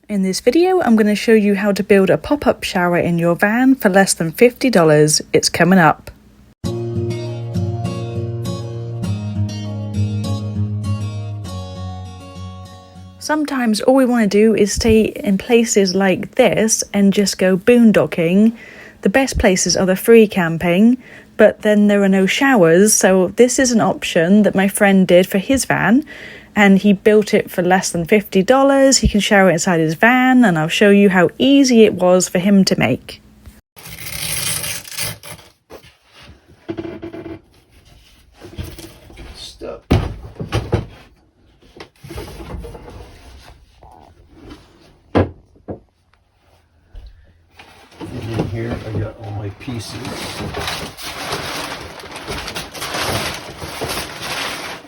In this video, I'm going to show you how to build a pop-up shower in your van for less than $50. It's coming up. Sometimes all we want to do is stay in places like this and just go boondocking. The best places are the free camping, but then there are no showers, so this is an option that my friend did for his van. And he built it for less than $50. He can shower inside his van, and I'll show you how easy it was for him to make. Stuff. And in here I got all my pieces.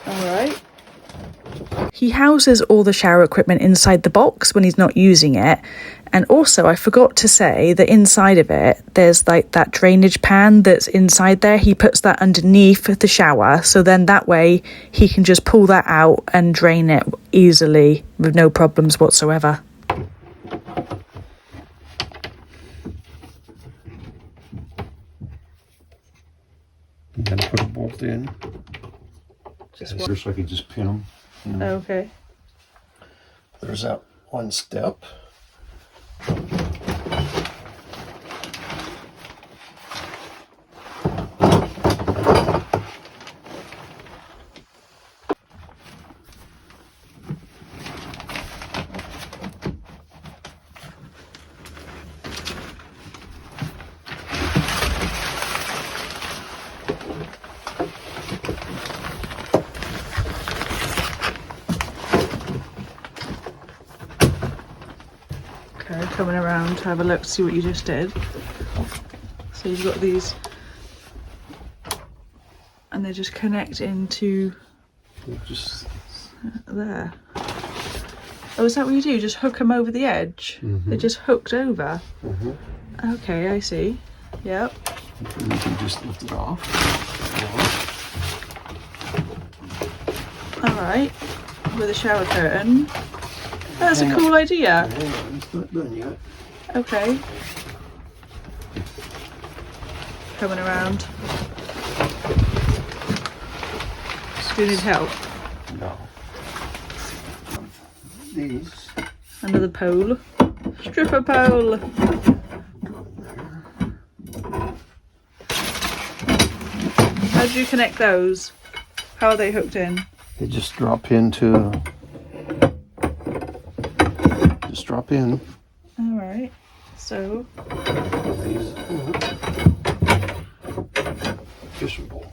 All right. He houses all the shower equipment inside the box when he's not using it. And also, I forgot to say that inside of it, there's like that drainage pan that's inside there. He puts that underneath the shower. So then that way he can just pull that out and drain it easily with no problems whatsoever. I'm going to put a bolt in. Just so I can just pin them. Okay. There's that one step. Okay, coming around to have a look to see what you just did. So you've got these, and they just connect into Just there. Oh, is that what you do? Just hook them over the edge? Mm-hmm. They're just hooked over? Mm-hmm. Okay, I see. Yep. And you can just lift it off. Alright, with a shower curtain. That's a cool idea. Hang on, it's not done yet. Okay. Coming around. Do you need help? No. These. Another pole. Stripper pole. How do you connect those? How are they hooked in? They just drop into. Just drop in. Alright, so. These. Fishing pole.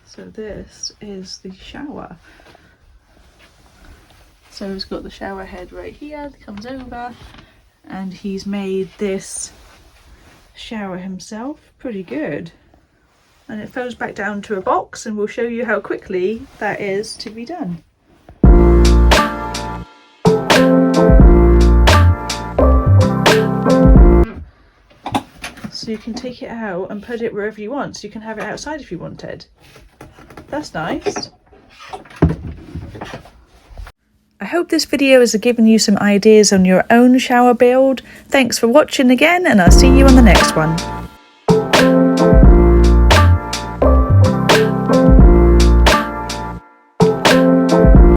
So this is the shower. So he's got the shower head right here that comes over, and he's made this shower himself. Pretty good. And it folds back down to a box, and we'll show you how quickly that is to be done. So you can take it out and put it wherever you want. So you can have it outside if you wanted. That's nice. I hope this video has given you some ideas on your own shower build. Thanks for watching again, and I'll see you on the next one.